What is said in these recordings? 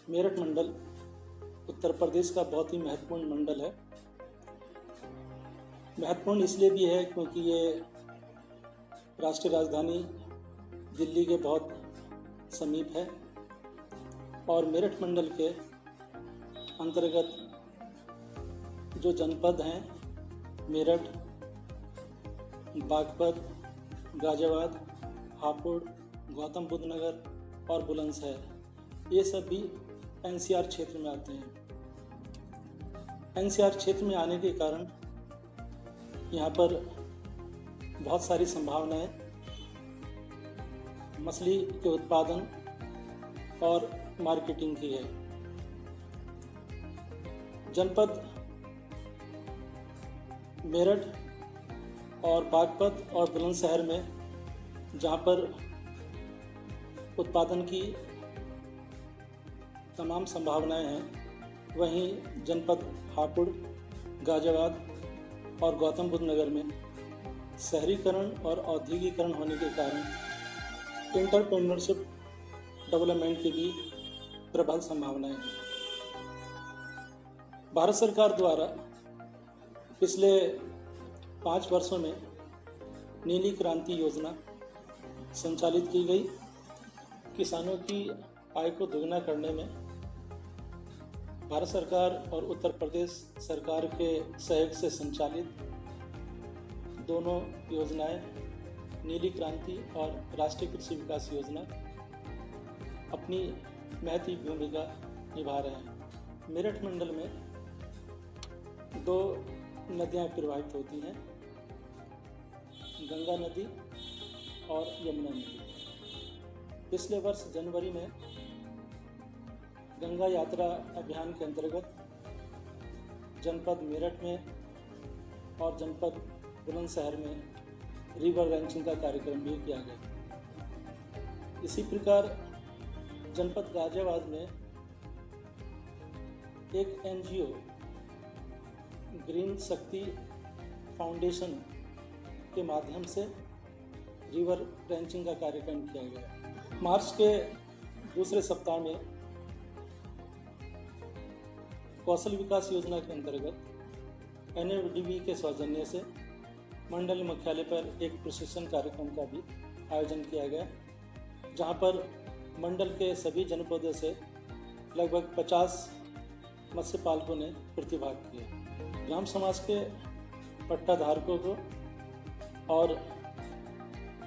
मेरठ मंडल उत्तर प्रदेश का बहुत ही महत्वपूर्ण मंडल है। महत्वपूर्ण इसलिए भी है क्योंकि ये राष्ट्रीय राजधानी दिल्ली के बहुत समीप है और मेरठ मंडल के अंतर्गत जो जनपद हैं मेरठ, बागपत, गाजियाबाद, हापुड़, गौतम बुद्ध नगर और बुलंदशहर, ये सब भी एनसीआर क्षेत्र में आते हैं। एनसीआर क्षेत्र में आने के कारण यहाँ पर बहुत सारी संभावनाएं मछली के उत्पादन और मार्केटिंग की है। जनपद मेरठ और बागपत और बुलंदशहर में जहाँ पर उत्पादन की तमाम संभावनाएं हैं, वहीं जनपद हापुड़, गाजियाबाद और गौतम बुद्ध नगर में शहरीकरण और औद्योगिकरण होने के कारण एंटरप्रेन्योरशिप डेवलपमेंट की भी प्रबल संभावनाएं हैं। भारत सरकार द्वारा पिछले 5 वर्षों में नीली क्रांति योजना संचालित की गई। किसानों की आय को दोगुना करने में भारत सरकार और उत्तर प्रदेश सरकार के सहयोग से संचालित दोनों योजनाएं, नीली क्रांति और राष्ट्रीय कृषि विकास योजना, अपनी महत्वपूर्ण भूमिका निभा रहे हैं। मेरठ मंडल में 2 नदियां प्रवाहित होती हैं, गंगा नदी और यमुना नदी। पिछले वर्ष जनवरी में गंगा यात्रा अभियान के अंतर्गत जनपद मेरठ में और जनपद बुलंदशहर में रिवर रैंचिंग का कार्यक्रम भी किया गया। इसी प्रकार जनपद गाजियाबाद में एक एनजीओ ग्रीन शक्ति फाउंडेशन के माध्यम से रिवर रैंचिंग का कार्यक्रम किया गया। मार्च के दूसरे सप्ताह में कौशल विकास योजना के अंतर्गत एनएफडीबी के सौजन्य से मंडल मुख्यालय पर एक प्रशिक्षण कार्यक्रम का भी आयोजन किया गया, जहां पर मंडल के सभी जनपदों से लगभग 50 मत्स्य पालकों ने प्रतिभाग किया। ग्राम समाज के पट्टाधारकों को और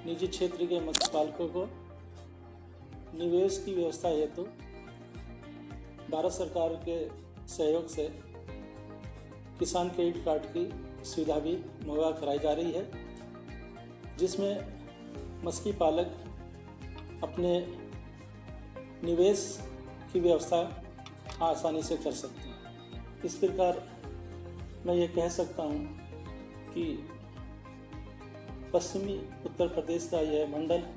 निजी क्षेत्र के मत्स्य पालकों को निवेश की व्यवस्था हेतु भारत सरकार के सहयोग से किसान क्रेडिट कार्ड की सुविधा भी मुहैया कराई जा रही है, जिसमें मछली पालक अपने निवेश की व्यवस्था आसानी से कर सकते हैं। इस प्रकार मैं ये कह सकता हूँ कि पश्चिमी उत्तर प्रदेश का यह मंडल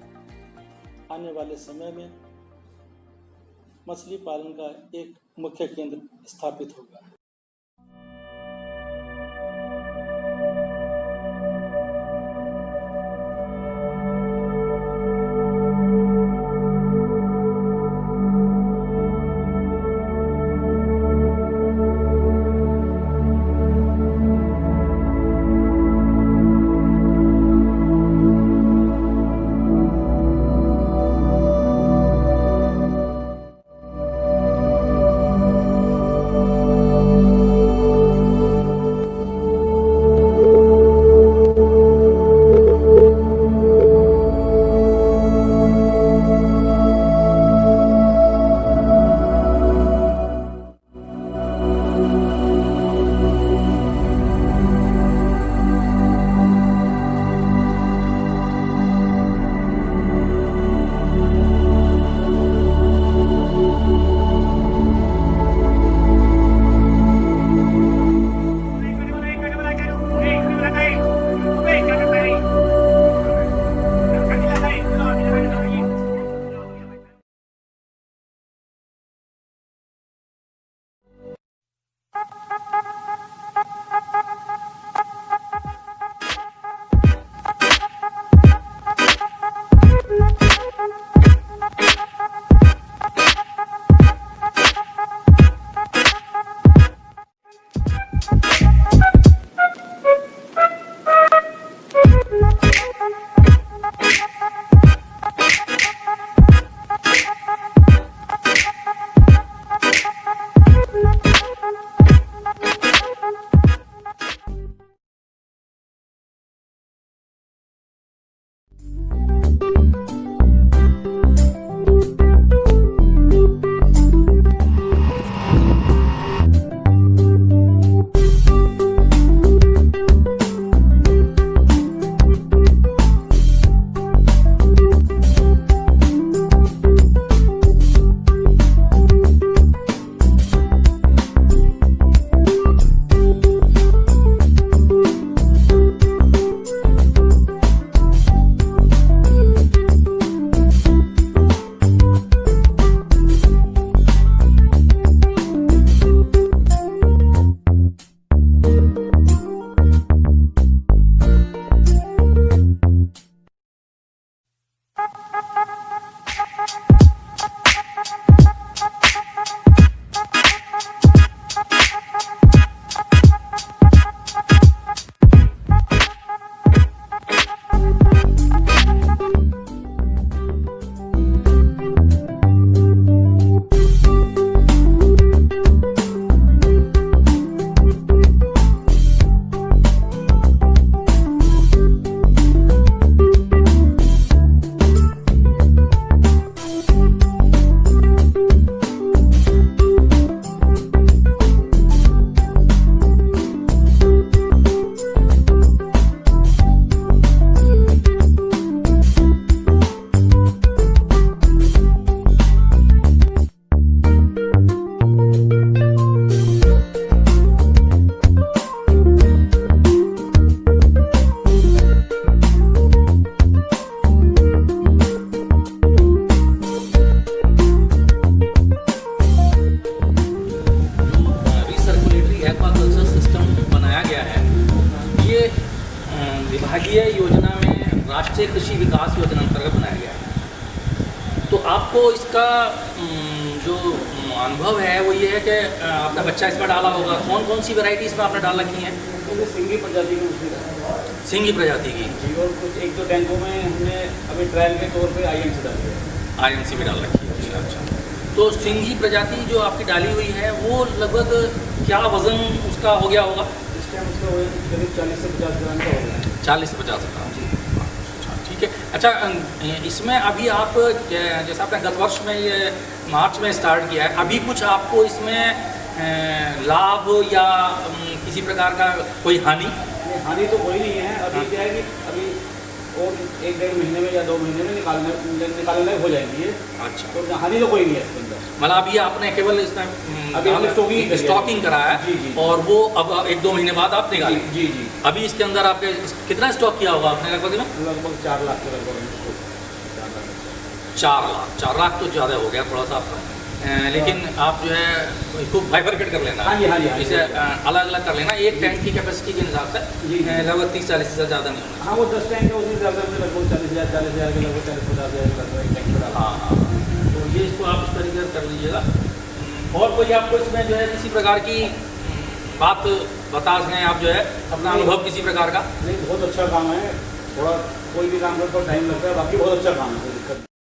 आने वाले समय में मछली पालन का एक मुख्य केंद्र स्थापित होगा। राष्ट्रीय कृषि विकास योजना अंतर्गत बनाया गया है। तो आपको इसका जो अनुभव है वो ये है कि आपका बच्चा इसमें डाला होगा। कौन कौन सी वैरायटी इसमें आपने डाल रखी हैं? सिंगी प्रजाति की मछली है। सिंगी प्रजाति की जी, और कुछ एक दो टैंकों में हमने अभी ट्रायल के तौर पे IMC डाल दिया है। IMC भी डाल रखी है। अच्छा अच्छा। तो सिंगी प्रजाति जो आपकी डाली हुई है वो लगभग क्या वज़न उसका हो गया होगा? इस टाइम उसका वजन करीब 40 से 50 ग्राम का हो गया है। 40 से 50 ग्राम। अच्छा ठीक है। अच्छा, इसमें अभी आप जैसा आपने गत वर्ष में ये मार्च में स्टार्ट किया है, अभी कुछ आपको इसमें लाभ या किसी प्रकार का कोई हानि? हानि तो कोई नहीं है। अभी क्या है कि अभी और 1-1.5 महीने में या 2 महीने में निकालने हो जाएंगी ये। अच्छा। तो हानि तो कोई नहीं है इसके अंदर। मतलब अभी आपने केवल इसमें अभी हमने स्टॉकिंग करा है। जी जी। और वो अब 1-2 महीने बाद आप निकालें। जी जी। अभी इसके अंदर आपके कितना स्टॉक किया होगा आपने लगभग में? लगभग 4 लाख के लगभग। 4 लाख तो ज़्यादा हो गया थोड़ा सा आपका। लेकिन आप जो है इसको बाइफरकेट कर लेना। हाँ जी हाँ जी। इसे अलग अलग कर लेना। एक टैंक की कैपेसिटी के हिसाब से लगभग 30-40 से ज़्यादा नहीं होना। हाँ, वो 10 टैंक है, उसी हिसाब से हमने लगभग 40,000 के लगभग 40-50 हज़ार टैंक डाला। हाँ हाँ। तो ये इसको आप इस तरीके से कर लीजिएगा। और कोई आपको इसमें जो है किसी प्रकार की बात बता सकें आप जो है अपना अनुभव किसी प्रकार का? नहीं, बहुत अच्छा काम है। थोड़ा कोई भी काम करते तो टाइम लगता है, बाकी बहुत अच्छा काम है, कोई दिक्कत नहीं।